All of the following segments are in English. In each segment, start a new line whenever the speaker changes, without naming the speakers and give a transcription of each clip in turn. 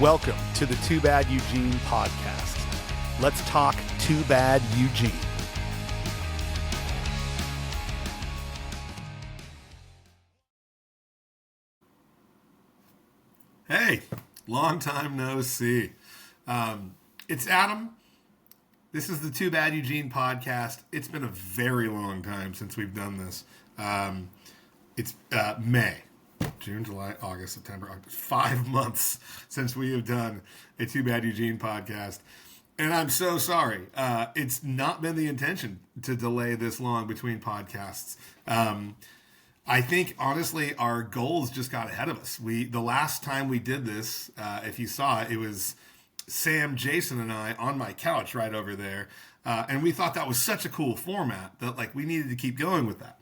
Welcome to the Too Bad Eugene podcast. Let's talk Too Bad Eugene.
Hey, long time no see. It's Adam. This is the Too Bad Eugene podcast. It's been a very long time since we've done this. It's May. June, July, August, September, October, 5 months since we have done a Too Bad Eugene podcast. And I'm so sorry. It's not been the intention to delay this long between podcasts. I think, honestly, our goals just got ahead of us. The last time we did this, if you saw it, it was Sam, Jason, and I on my couch right over there. And we thought that was such a cool format that we needed to keep going with that.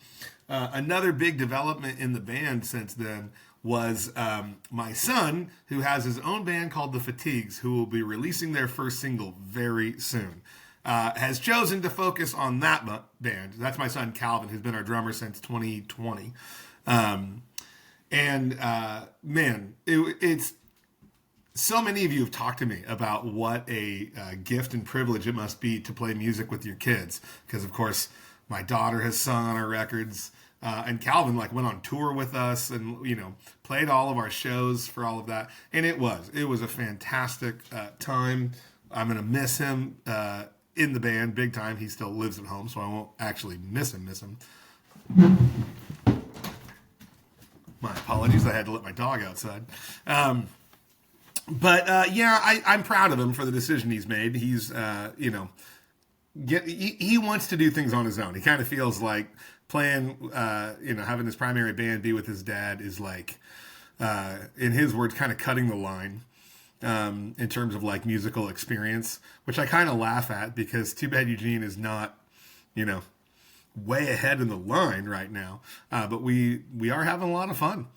Another big development in the band since then was my son, who has his own band called The Fatigues, who will be releasing their first single very soon, has chosen to focus on that band. That's my son, Calvin, who's been our drummer since 2020. It's so many of you have talked to me about what a gift and privilege it must be to play music with your kids. Because, of course, my daughter has sung on our records, and Calvin went on tour with us and played all of our shows for all of that. And it was a fantastic time. I'm gonna miss him in the band big time. He still lives at home, so I won't actually miss him. My apologies. I had to let my dog outside. I'm proud of him for the decision he's made. He's he wants to do things on his own. He kind of feels like playing, having his primary band be with his dad is in his words, kind of cutting the line in terms of musical experience, which I kind of laugh at because Too Bad Eugene is not, way ahead in the line right now. But we are having a lot of fun.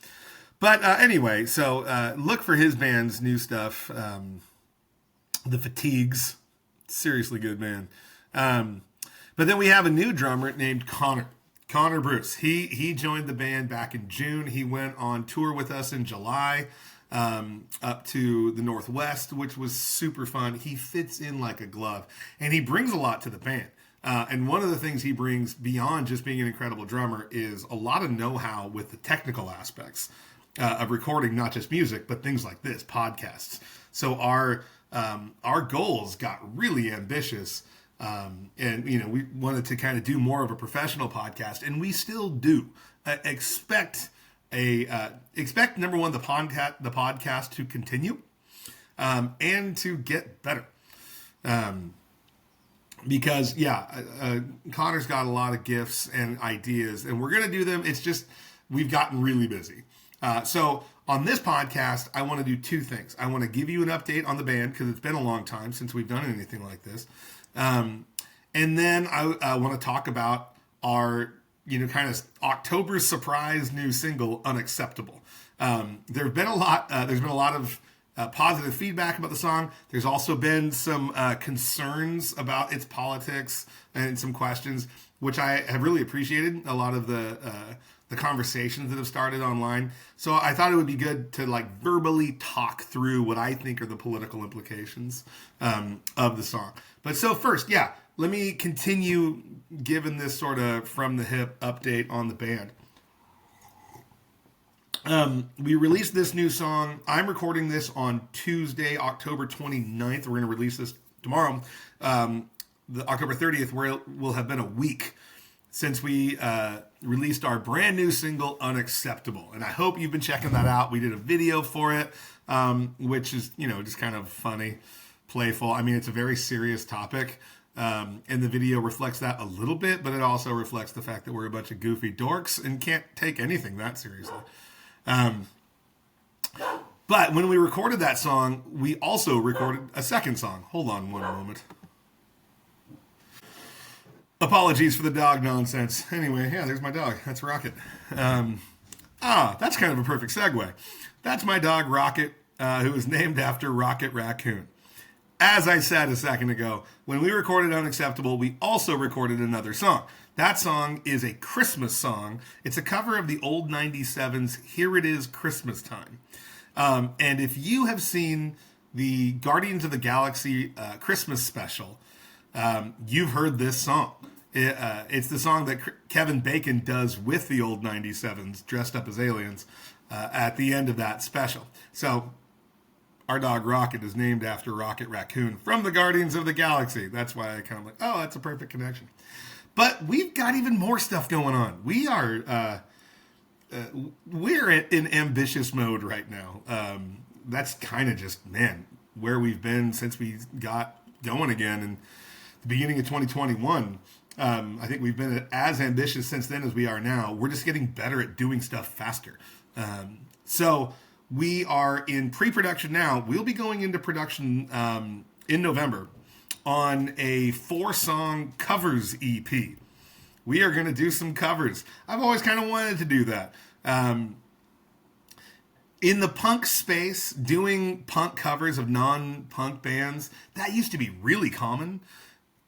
But anyway, so look for his band's new stuff. The Fatigues, seriously good band. But then we have a new drummer named Connor Bruce. He joined the band back in June. He went on tour with us in July, up to the Northwest, which was super fun. He fits in like a glove, and he brings a lot to the band. And one of the things he brings beyond just being an incredible drummer is a lot of know-how with the technical aspects of recording, not just music, but things like this, podcasts. So our goals got really ambitious. We wanted to kind of do more of a professional podcast, and we still do. Expect number one, the podcast to continue, and to get better. Because Connor's got a lot of gifts and ideas, and we're gonna do them. It's just we've gotten really busy. So on this podcast, I want to do two things. I want to give you an update on the band because it's been a long time since we've done anything like this. And then I want to talk about our, kind of October surprise new single, Unacceptable. There's been a lot of positive feedback about the song. There's also been some concerns about its politics and some questions, which I have really appreciated. A lot of the conversations that have started online. So I thought it would be good to verbally talk through what I think are the political implications of the song. But so first, let me continue giving this sort of from the hip update on the band. We released this new song. I'm recording this on Tuesday, October 29th. We're going to release this tomorrow. The October 30th, where it will have been a week since we released our brand new single, Unacceptable. And I hope you've been checking that out. We did a video for it, which is, just kind of funny, playful. I mean, it's a very serious topic. And the video reflects that a little bit, but it also reflects the fact that we're a bunch of goofy dorks and can't take anything that seriously. But when we recorded that song, we also recorded a second song. Hold on one moment. Apologies for the dog nonsense. Anyway, there's my dog. That's Rocket. That's kind of a perfect segue. That's my dog, Rocket, who is named after Rocket Raccoon. As I said a second ago, when we recorded Unacceptable, we also recorded another song. That song is a Christmas song. It's a cover of the old 97's Here It Is Christmas Time. And if you have seen the Guardians of the Galaxy Christmas special, you've heard this song. It's the song that Kevin Bacon does with the old 97s dressed up as aliens at the end of that special. So our dog Rocket is named after Rocket Raccoon from the Guardians of the Galaxy. That's why I kind of like, oh, that's a perfect connection. But we've got even more stuff going on. We're in ambitious mode right now. That's kind of just, man, where we've been since we got going again in the beginning of 2021. I think we've been as ambitious since then as we are now. We're just getting better at doing stuff faster. So we are in pre-production now. We'll be going into production in November on a 4-song covers EP. We are going to do some covers. I've always kind of wanted to do that. In the punk space, doing punk covers of non-punk bands, that used to be really common.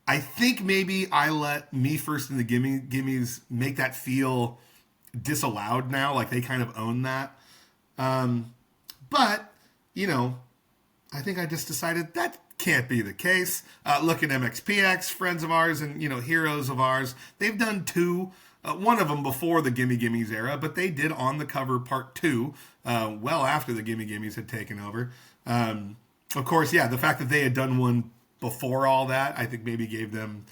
I think maybe I let Me First and the Gimmies make that feel disallowed now, like they kind of own that. But, you know, I think I just decided that can't be the case. Look at MXPX, friends of ours and, you know, heroes of ours. They've done 2, one of them before the Gimme Gimmies era, but they did On the Cover Part 2, well after the Gimme Gimmies had taken over. Of course, yeah, the fact that they had done one before all that, I think maybe gave them,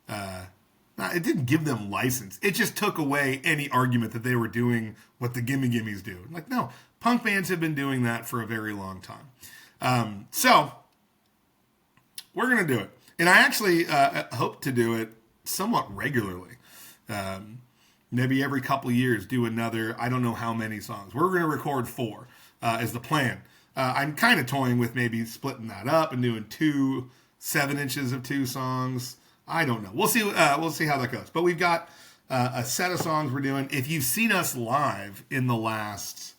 it didn't give them license. It just took away any argument that they were doing what the Gimme Gimmies do. Like, no, punk bands have been doing that for a very long time. So, we're going to do it. And I actually hope to do it somewhat regularly. Maybe every couple of years do another, I don't know how many songs. We're going to record 4 is the plan. I'm kind of toying with maybe splitting that up and doing 2 7 inches of 2 songs. I don't know. We'll see how that goes. But we've got a set of songs we're doing. If you've seen us live in the last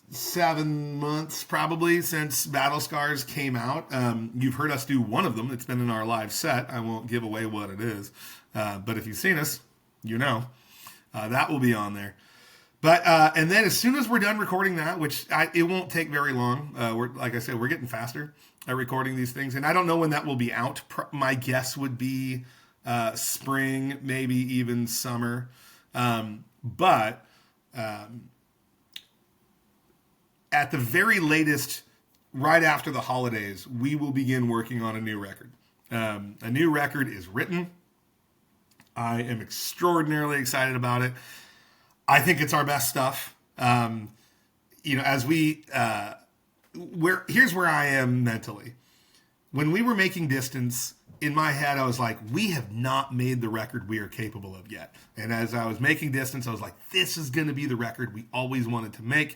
7 months, probably, since Battle Scars came out, you've heard us do one of them. It's been in our live set. I won't give away what it is. But if you've seen us, you know. That will be on there. But and then as soon as we're done recording that, which it won't take very long, like I said, we're getting faster at recording these things, and I don't know when that will be out. My guess would be spring, maybe even summer. But at the very latest, right after the holidays, we will begin working on a new record. A new record is written. I am extraordinarily excited about it. I think it's our best stuff. As we, here's where I am mentally. When we were making Distance, in my head, I was like, we have not made the record we are capable of yet. And as I was making Distance, I was like, this is going to be the record we always wanted to make.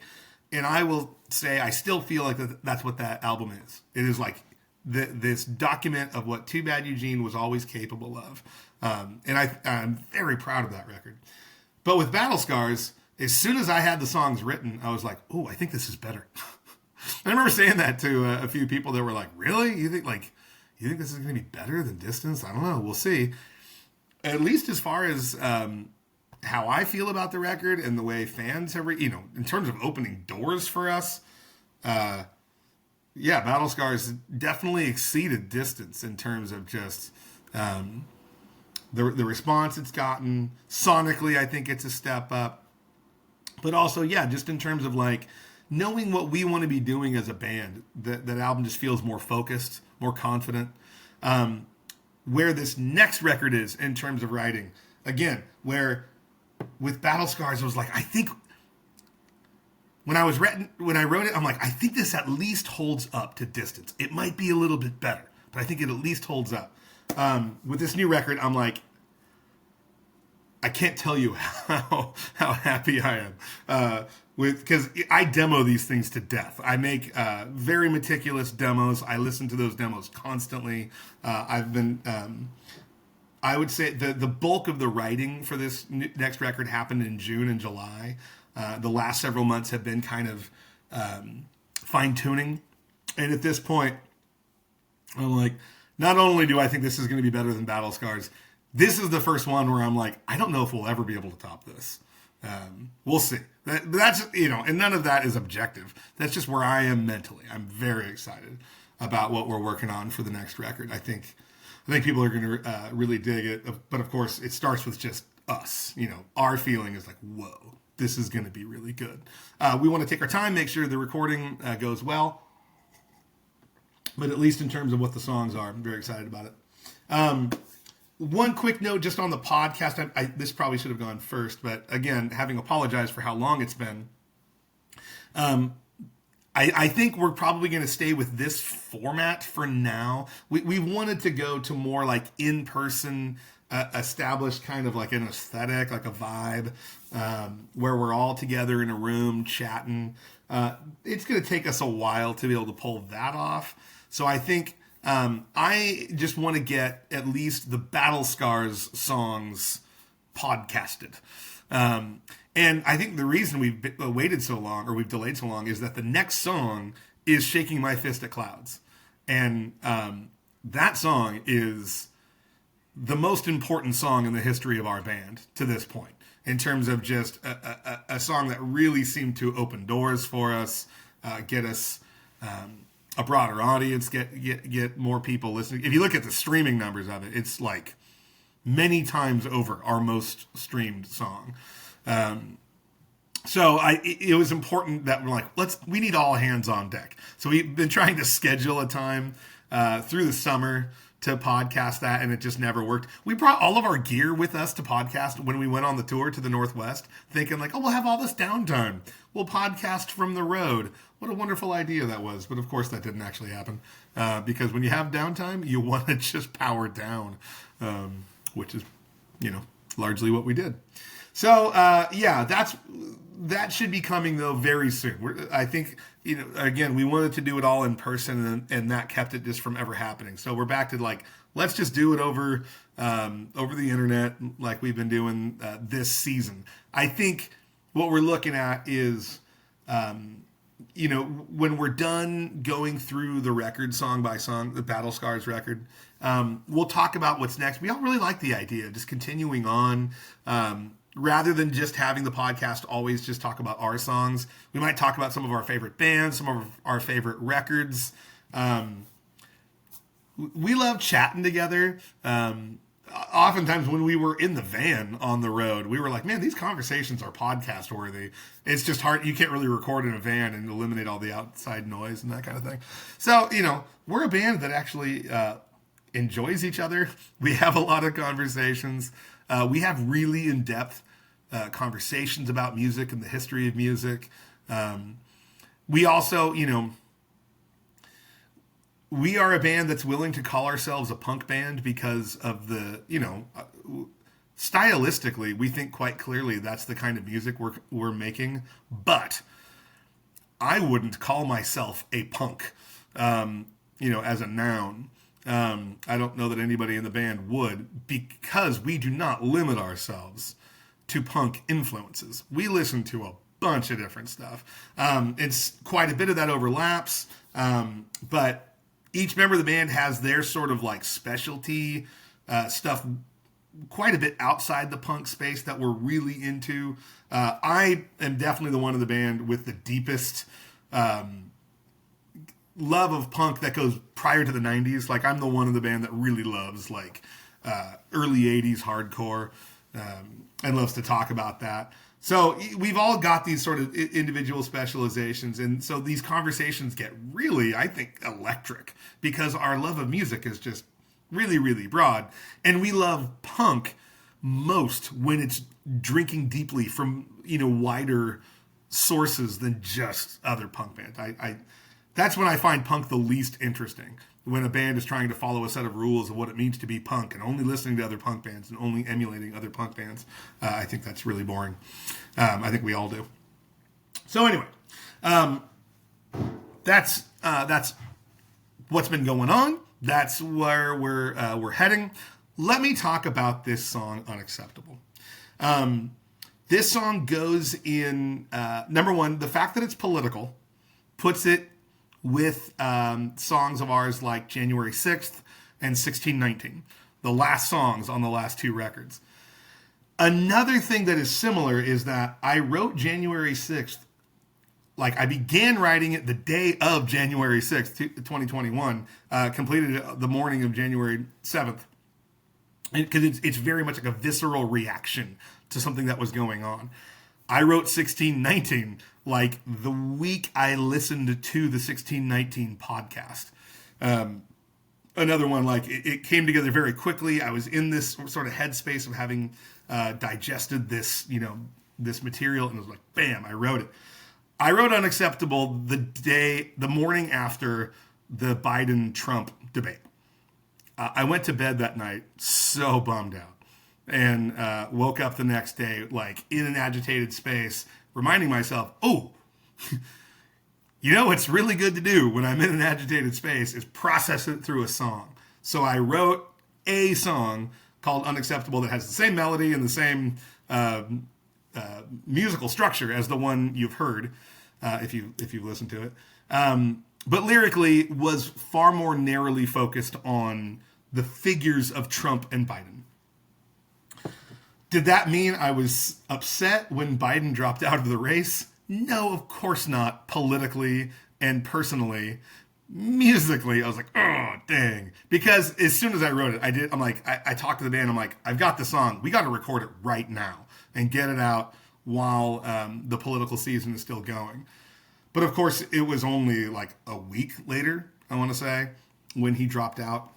And I will say, I still feel like that's what that album is. It is like this document of what Too Bad Eugene was always capable of. And I'm very proud of that record. But with Battle Scars, as soon as I had the songs written, I was like, oh, I think this is better. I remember saying that to a few people that were like, really? You think this is going to be better than Distance? I don't know. We'll see. At least as far as how I feel about the record and the way fans have, in terms of opening doors for us, Battle Scars definitely exceeded Distance in terms of just the response it's gotten. Sonically, I think it's a step up. But also, just in terms of like knowing what we want to be doing as a band, that album just feels more focused, more confident. Where this next record is in terms of writing, again, where with Battle Scars, I was like, I think when I wrote it, I'm like, I think this at least holds up to Distance. It might be a little bit better, but I think it at least holds up. With this new record, I'm like, I can't tell you how happy I am because I demo these things to death. I make very meticulous demos. I listen to those demos constantly. I've been, I would say the bulk of the writing for this next record happened in June and July. The last several months have been kind of fine tuning, and at this point, I'm like, not only do I think this is going to be better than Battle Scars, this is the first one where I'm like, I don't know if we'll ever be able to top this. We'll see. That's, and none of that is objective. That's just where I am mentally. I'm very excited about what we're working on for the next record. I think people are going to really dig it. But of course, it starts with just us. Our feeling is like, whoa, this is going to be really good. We want to take our time, make sure the recording goes well. But at least in terms of what the songs are, I'm very excited about it. One quick note just on the podcast. This probably should have gone first, but again, having apologized for how long it's been, I think we're probably going to stay with this format for now. We wanted to go to more like in-person, established kind of like an aesthetic, like a vibe, where we're all together in a room chatting. It's going to take us a while to be able to pull that off. So I think I just want to get at least the Battle Scars songs podcasted. And I think the reason we've waited so long, or we've delayed so long, is that the next song is Shaking My Fist at Clouds. And that song is the most important song in the history of our band to this point, in terms of just a song that really seemed to open doors for us, get us a broader audience, get more people listening. If you look at the streaming numbers of it, it's like many times over our most streamed song. So it was important that we're like, we need all hands on deck. So we've been trying to schedule a time through the summer to podcast that, and it just never worked. We brought all of our gear with us to podcast when we went on the tour to the Northwest, thinking like, we'll have all this downtime. We'll podcast from the road. What a wonderful idea that was. But of course that didn't actually happen, because when you have downtime, you want to just power down, which is, largely what we did. So, that should be coming though very soon. I think, again, we wanted to do it all in person, and that kept it just from ever happening. So we're back to like, let's just do it over the internet like we've been doing this season. I think what we're looking at is, when we're done going through the record song by song, the Battle Scars record, we'll talk about what's next. We all really like the idea of just continuing on, rather than just having the podcast always just talk about our songs. We might talk about some of our favorite bands, some of our favorite records. We love chatting together. Oftentimes when we were in the van on the road, we were like, man, these conversations are podcast worthy. It's just hard. You can't really record in a van and eliminate all the outside noise and that kind of thing. So, we're a band that actually enjoys each other. We have a lot of conversations. We have really in-depth conversations about music and the history of music. We also, we are a band that's willing to call ourselves a punk band because of the, stylistically, we think quite clearly that's the kind of music we're making. But I wouldn't call myself a punk, as a noun. I don't know that anybody in the band would, because we do not limit ourselves to punk influences. We listen to a bunch of different stuff. It's quite a bit of that overlaps, but each member of the band has their sort of like specialty stuff quite a bit outside the punk space that we're really into. I am definitely the one in the band with the deepest love of punk that goes prior to the 90s. Like, I'm the one in the band that really loves like early 80s hardcore, and loves to talk about that. So we've all got these sort of individual specializations, and so these conversations get really, I think, electric because our love of music is just really, really broad, and we love punk most when it's drinking deeply from wider sources than just other punk bands. That's when I find punk the least interesting, when a band is trying to follow a set of rules of what it means to be punk and only listening to other punk bands and only emulating other punk bands. I think that's really boring. I think we all do. So anyway, that's what's been going on. That's where we're heading. Let me talk about this song, Unacceptable. This song goes in, number one, the fact that it's political puts it with songs of ours like January 6th and 1619, the last songs on the last two records. Another thing that is similar is that I wrote January 6th. Like, I began writing it the day of January 6th, 2021, completed it the morning of January 7th. Because it's very much like a visceral reaction to something that was going on. I wrote 1619 like the week I listened to the 1619 podcast. Another one, like, it came together very quickly. I was in this sort of headspace of having digested this, this material, and it was like, bam, I wrote it. I wrote Unacceptable the morning after the Biden-Trump debate. I went to bed that night so bummed out, and woke up the next day, like, in an agitated space, reminding myself, what's really good to do when I'm in an agitated space is process it through a song. So I wrote a song called Unacceptable that has the same melody and the same musical structure as the one you've heard, if you've listened to it. But lyrically was far more narrowly focused on the figures of Trump and Biden. Did that mean I was upset when Biden dropped out of the race? No, of course not. Politically and personally. Musically, I was like, oh, dang. Because as soon as I wrote it, I talked to the band. I'm like, I've got the song. We got to record it right now and get it out while the political season is still going. But of course, it was only like a week later, I want to say, when he dropped out.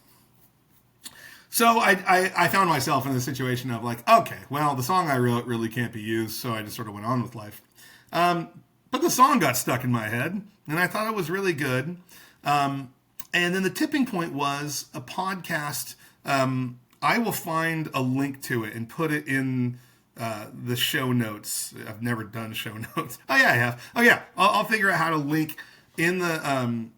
So I found myself in the situation of like, okay, well, the song I wrote really can't be used, so I just sort of went on with life. But the song got stuck in my head, and I thought it was really good. And then the tipping point was a podcast. I will find a link to it and put it in the show notes. I've never done show notes. Oh, yeah, I have. Oh, yeah, I'll figure out how to link in the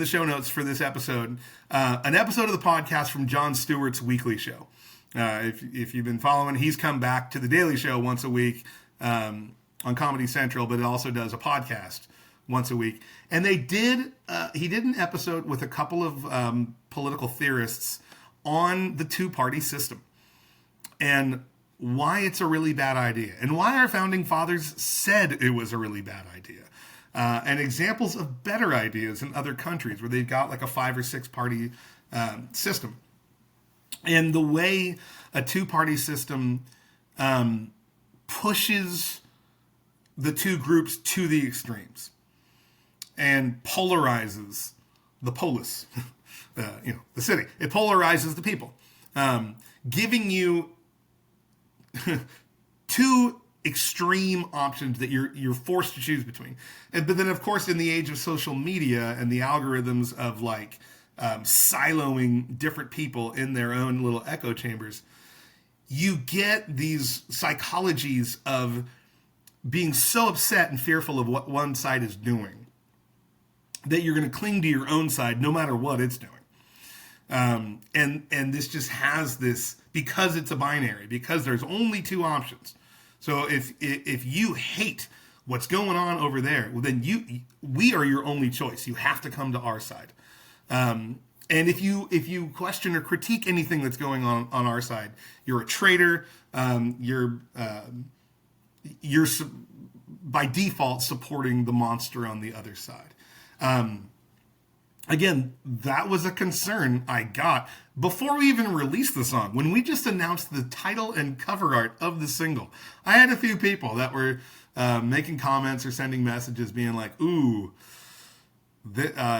show notes for this episode, an episode of the podcast from Jon Stewart's weekly show. If you've been following, he's come back to the Daily Show once a week on Comedy Central, but it also does a podcast once a week. And he did an episode with a couple of political theorists on the two-party system and why it's a really bad idea and why our founding fathers said it was a really bad idea. And examples of better ideas in other countries where they've got like a 5 or 6 party system. And the way a two-party system pushes the two groups to the extremes and polarizes the polis, the city. It polarizes the people, giving you two extreme options that you're forced to choose between. But then, of course, in the age of social media and the algorithms of like siloing different people in their own little echo chambers, you get these psychologies of being so upset and fearful of what one side is doing that you're going to cling to your own side no matter what it's doing. And this just has this, because it's a binary, because there's only two options. So if you hate what's going on over there, well, then we are your only choice. You have to come to our side. And if you question or critique anything that's going on our side, you're a traitor. You're by default supporting the monster on the other side. Again, that was a concern I got before we even released the song. When we just announced the title and cover art of the single, I had a few people that were making comments or sending messages being like, ooh,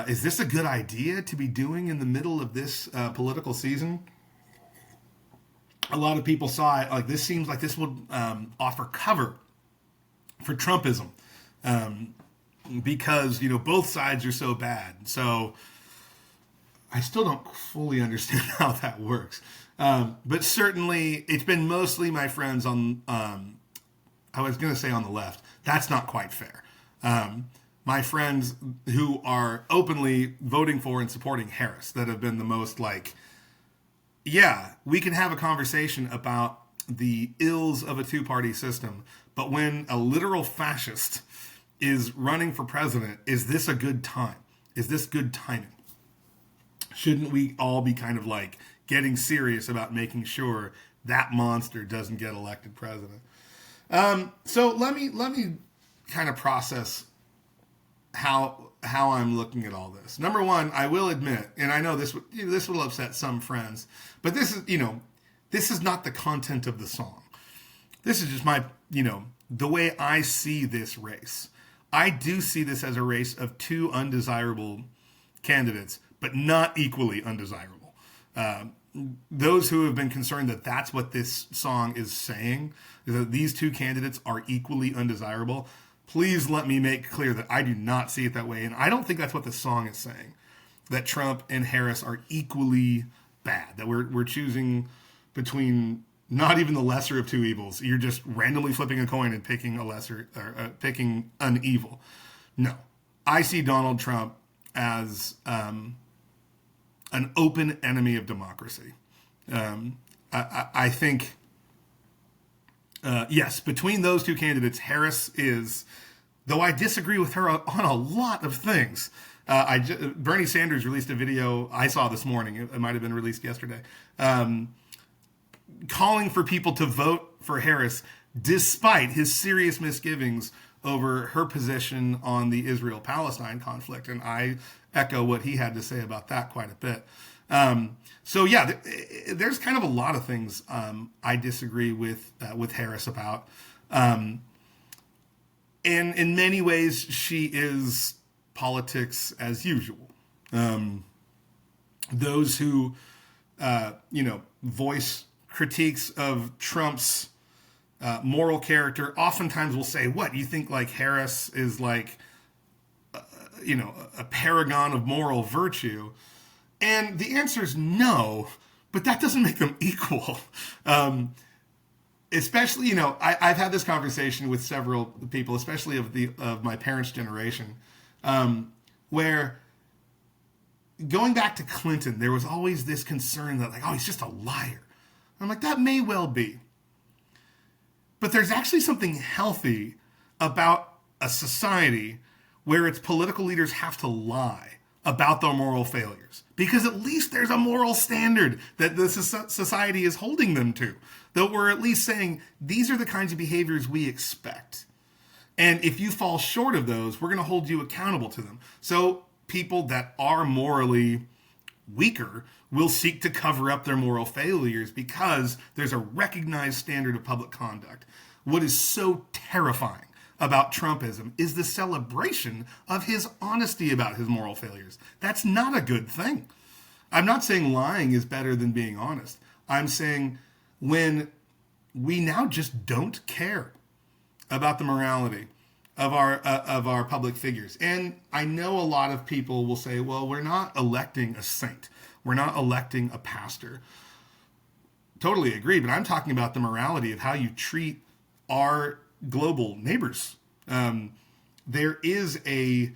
is this a good idea to be doing in the middle of this political season? A lot of people saw it like, this seems like this would offer cover for Trumpism. Because, both sides are so bad. So I still don't fully understand how that works. But certainly it's been mostly my friends on, I was going to say on the left. That's not quite fair. My friends who are openly voting for and supporting Harris that have been the most like, yeah, we can have a conversation about the ills of a two-party system. But when a literal fascist is running for president, is this a good time? Is this good timing? Shouldn't we all be kind of like getting serious about making sure that monster doesn't get elected president. So let me kind of process how I'm looking at all this. Number one, I will admit, and I know this will upset some friends, but this is not the content of the song. This is just my, the way I see this race. I do see this as a race of two undesirable candidates, but not equally undesirable. Those who have been concerned that that's what this song is saying, is that these two candidates are equally undesirable, please let me make clear that I do not see it that way. And I don't think that's what the song is saying, that Trump and Harris are equally bad, that we're choosing between not even the lesser of two evils. You're just randomly flipping a coin and picking a lesser, or picking an evil. No, I see Donald Trump as an open enemy of democracy. I think, yes, between those two candidates, Harris is, though I disagree with her on a lot of things. Bernie Sanders released a video I saw this morning. It might have been released yesterday, calling for people to vote for Harris despite his serious misgivings over her position on the Israel-Palestine conflict. And I echo what he had to say about that quite a bit. So yeah, there's kind of a lot of things I disagree with Harris about. And in many ways, she is politics as usual. Those who, voice critiques of Trump's moral character oftentimes will say, what, you think like Harris is like, a paragon of moral virtue? And the answer is no, but that doesn't make them equal. Especially, I've had this conversation with several people, especially of my parents' generation, where going back to Clinton, there was always this concern that he's just a liar. I'm like, that may well be. But there's actually something healthy about a society where its political leaders have to lie about their moral failures, because at least there's a moral standard that the society is holding them to, that we're at least saying these are the kinds of behaviors we expect. And if you fall short of those, we're going to hold you accountable to them. So people that are morally weaker will seek to cover up their moral failures because there's a recognized standard of public conduct. What is so terrifying about Trumpism is the celebration of his honesty about his moral failures. That's not a good thing. I'm not saying lying is better than being honest. I'm saying when we now just don't care about the morality of our public figures. And I know a lot of people will say, well, we're not electing a saint. We're not electing a pastor. Totally agree, but I'm talking about the morality of how you treat our global neighbors. There is if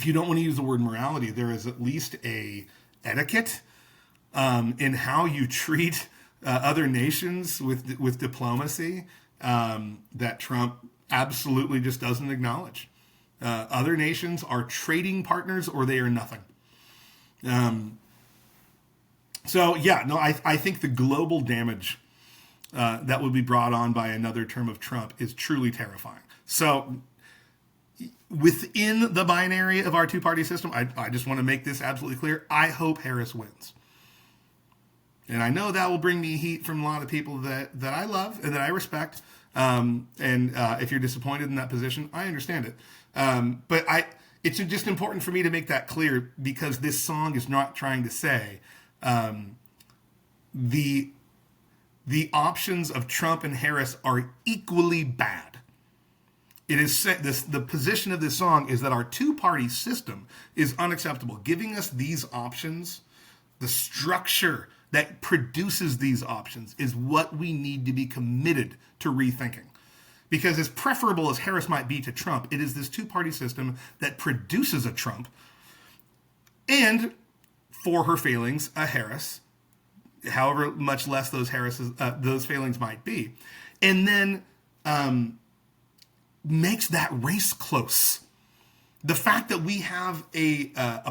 you don't want to use the word morality, there is at least a etiquette in how you treat other nations with diplomacy that Trump absolutely just doesn't acknowledge. Other nations are trading partners or they are nothing. I think the global damage that would be brought on by another term of Trump is truly terrifying. So within the binary of our two-party system, I just want to make this absolutely clear. I hope Harris wins. And I know that will bring me heat from a lot of people that I love and that I respect. If you're disappointed in that position, I understand it. But it's just important for me to make that clear, because this song is not trying to say the options of Trump and Harris are equally bad. It is the position of this song is that our two-party system is unacceptable. Giving us these options, the structure that produces these options, is what we need to be committed to rethinking. Because as preferable as Harris might be to Trump, it is this two-party system that produces a Trump, and for her failings, a Harris, however much less those failings might be, and then makes that race close. The fact that we have a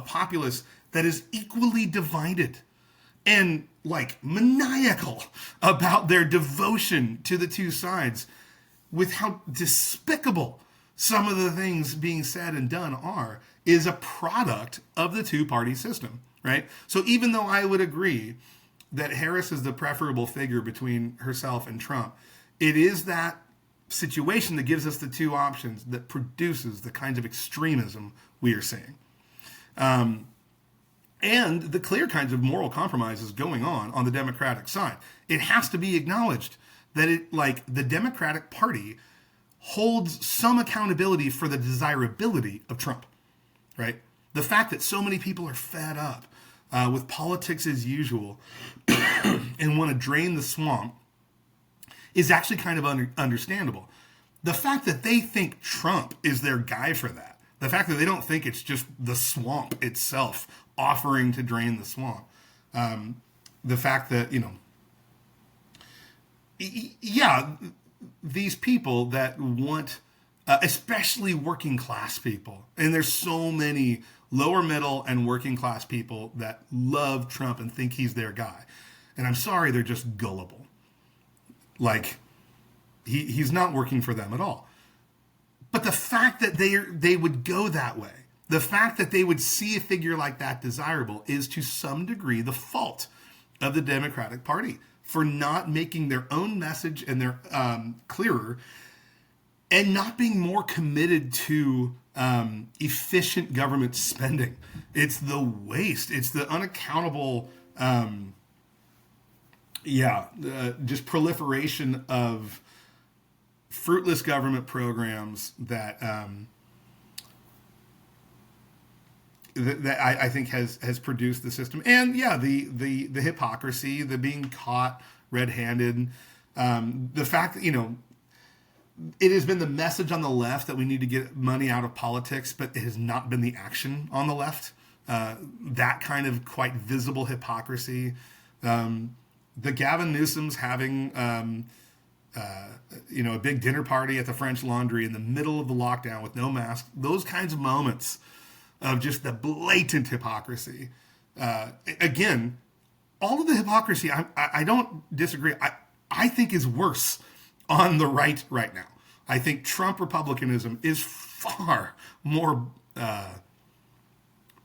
populace that is equally divided, and like maniacal about their devotion to the two sides, with how despicable some of the things being said and done are, is a product of the two-party system, right? So even though I would agree that Harris is the preferable figure between herself and Trump, it is that situation that gives us the two options that produces the kinds of extremism we are seeing. And the clear kinds of moral compromises going on the Democratic side. It has to be acknowledged that the Democratic Party holds some accountability for the desirability of Trump, right? The fact that so many people are fed up with politics as usual and want to drain the swamp is actually kind of understandable. The fact that they think Trump is their guy for that, the fact that they don't think it's just the swamp itself offering to drain the swamp, the fact that, these people that want, especially working class people, and there's so many lower middle and working class people that love Trump and think he's their guy. And I'm sorry, they're just gullible. Like, he's not working for them at all. But the fact that they would go that way, the fact that they would see a figure like that desirable, is to some degree the fault of the Democratic Party for not making their own message and their clearer, and not being more committed to efficient government spending. It's the waste. It's the unaccountable, just proliferation of fruitless government programs that that I think has produced the system. And the hypocrisy, the being caught red-handed, the fact that, it has been the message on the left that we need to get money out of politics, but it has not been the action on the left. That kind of quite visible hypocrisy. The Gavin Newsom's having, a big dinner party at the French Laundry in the middle of the lockdown with no mask. Those kinds of moments of just the blatant hypocrisy. Again, all of the hypocrisy, I don't disagree. I think is worse on the right now. I think Trump republicanism is far more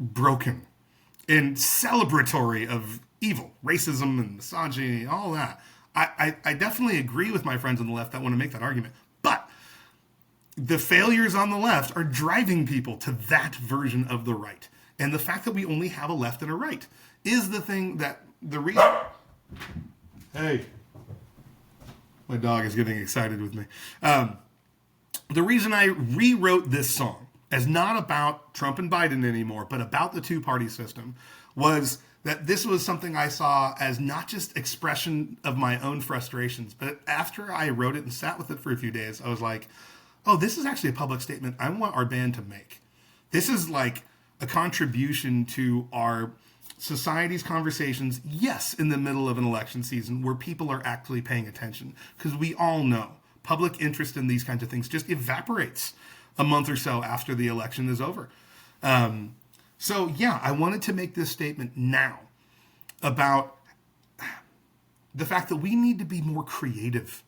broken and celebratory of evil, racism and misogyny, all that. I definitely agree with my friends on the left that want to make that argument. But the failures on the left are driving people to that version of the right. And the fact that we only have a left and a right is the thing that the reason... Hey, my dog is getting excited with me. The reason I rewrote this song as not about Trump and Biden anymore, but about the two-party system, was that this was something I saw as not just expression of my own frustrations, but after I wrote it and sat with it for a few days, I was like, oh, this is actually a public statement I want our band to make. This is like a contribution to our society's conversations, yes, in the middle of an election season where people are actually paying attention. Because we all know public interest in these kinds of things just evaporates a month or so after the election is over. I wanted to make this statement now about the fact that we need to be more creative.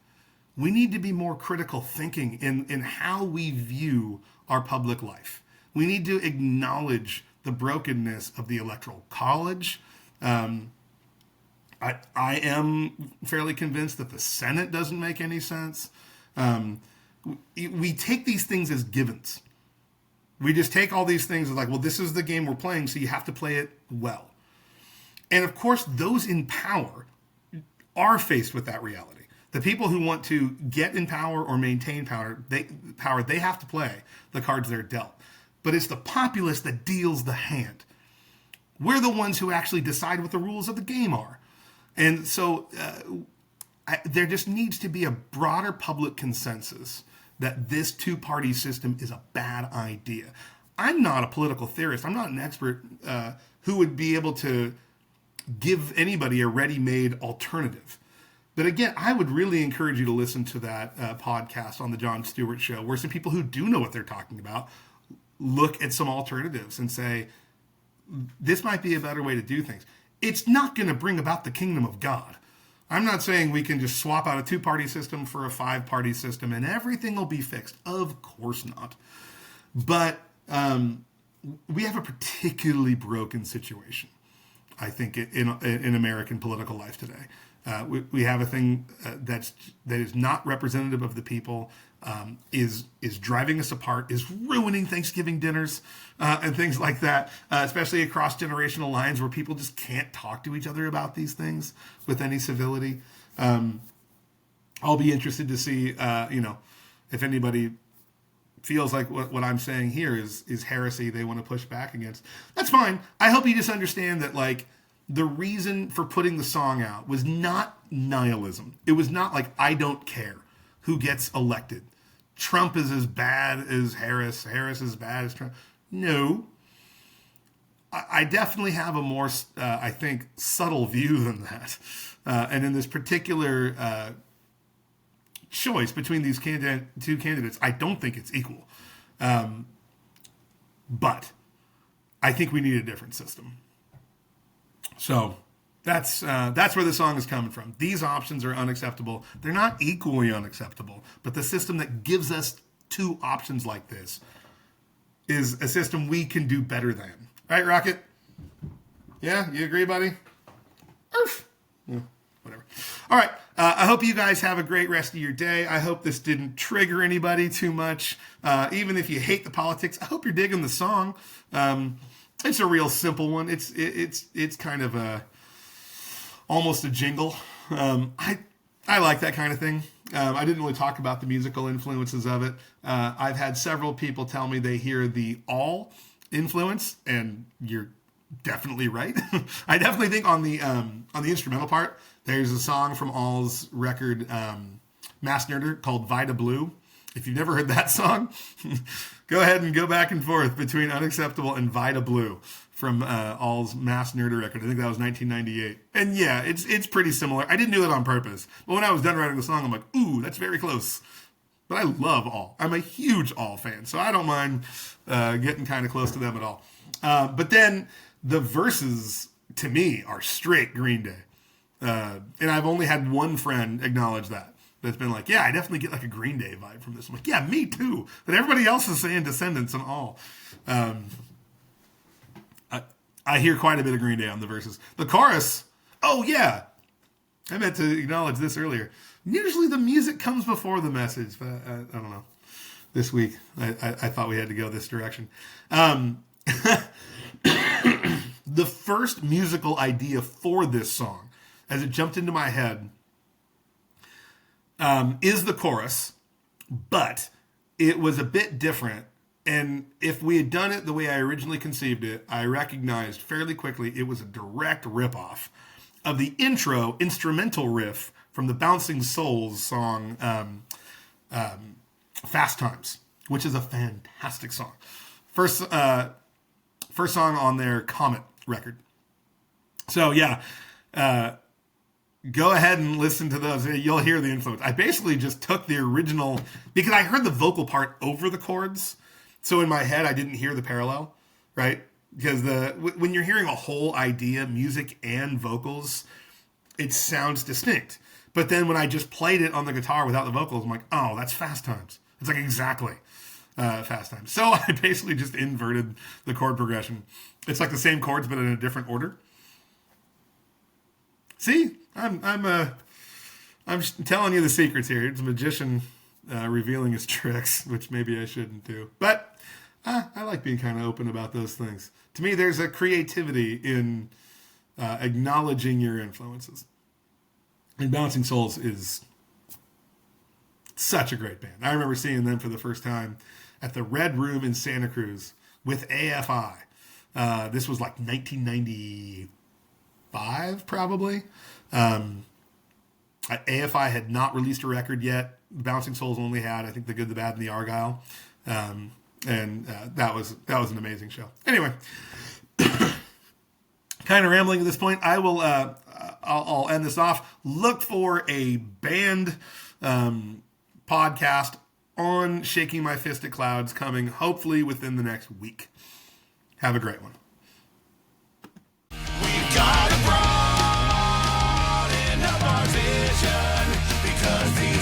We need to be more critical thinking in how we view our public life. We need to acknowledge the brokenness of the Electoral College. I am fairly convinced that the Senate doesn't make any sense. We take these things as givens. We just take all these things as like, well, this is the game we're playing, so you have to play it well. And of course, those in power are faced with that reality. The people who want to get in power or maintain power, they have to play the cards they're dealt. But it's the populace that deals the hand. We're the ones who actually decide what the rules of the game are. And so there just needs to be a broader public consensus that this two-party system is a bad idea. I'm not a political theorist. I'm not an expert who would be able to give anybody a ready-made alternative. But again, I would really encourage you to listen to that podcast on the Jon Stewart Show, where some people who do know what they're talking about look at some alternatives and say, this might be a better way to do things. it's not going to bring about the kingdom of God. I'm not saying we can just swap out a 2-party system for a 5-party system and everything will be fixed. Of course not. But we have a particularly broken situation, I think, in American political life today. We have a thing that is not representative of the people, is driving us apart, is ruining Thanksgiving dinners and things like that, especially across generational lines where people just can't talk to each other about these things with any civility. I'll be interested to see, if anybody feels like what I'm saying here is heresy they want to push back against. That's fine. I hope you just understand that, like, the reason for putting the song out was not nihilism. It was not like, I don't care who gets elected. Trump is as bad as Harris. Harris is as bad as Trump. No. I definitely have a more, I think, subtle view than that. And in this particular choice between these two candidates, I don't think it's equal. But I think we need a different system. So that's where the song is coming from. These options are unacceptable. They're not equally unacceptable, but the system that gives us 2 options like this is a system we can do better than. Right, Rocket? Yeah, you agree, buddy? Yeah, whatever. All right. I hope you guys have a great rest of your day. I hope this didn't trigger anybody too much. Even if you hate the politics, I hope you're digging the song. It's a real simple one. It's kind of almost a jingle. I like that kind of thing. I didn't really talk about the musical influences of it. I've had several people tell me they hear the all influence, and you're definitely right. I definitely think on the instrumental part, there's a song from All's record, Mass Nerder, called Vita Blue. If you've never heard that song, go ahead and go back and forth between Unacceptable and Vita Blue from All's Mass Nerder record. I think that was 1998. And yeah, it's pretty similar. I didn't do it on purpose. But when I was done writing the song, I'm like, ooh, that's very close. But I love All. I'm a huge All fan, so I don't mind getting kind of close to them at all. But then the verses, to me, are straight Green Day. And I've only had one friend acknowledge that. That's been like, yeah, I definitely get like a Green Day vibe from this. I'm like, yeah, me too. But everybody else is saying Descendants and All. I hear quite a bit of Green Day on the verses. The chorus, oh yeah, I meant to acknowledge this earlier. Usually the music comes before the message, but I don't know. This week, I thought we had to go this direction. The first musical idea for this song, as it jumped into my head, is the chorus, but it was a bit different. And if we had done it the way I originally conceived it, I recognized fairly quickly it was a direct ripoff of the intro instrumental riff from the Bouncing Souls song, Fast Times, which is a fantastic song. First song on their Comet record. So yeah, go ahead and listen to those. You'll hear the influence. I basically just took the original, because I heard the vocal part over the chords. So in my head, I didn't hear the parallel, right? Because when you're hearing a whole idea, music and vocals, it sounds distinct. But then when I just played it on the guitar without the vocals, I'm like, oh, that's Fast Times. It's like exactly Fast Times. So I basically just inverted the chord progression. It's like the same chords, but in a different order. See, I'm telling you the secrets here. It's a magician revealing his tricks, which maybe I shouldn't do. But I like being kind of open about those things. To me, there's a creativity in acknowledging your influences. And Bouncing Souls is such a great band. I remember seeing them for the first time at the Red Room in Santa Cruz with AFI. This was like 1995, probably. AFI had not released a record yet. Bouncing Souls only had, I think, The Good, the Bad, and the Argyle. And that was an amazing show. Anyway, kind of rambling at this point. I'll end this off. Look for a band podcast on Shaking My Fist at Clouds coming hopefully within the next week. Have a great one.
We've got a 'cause he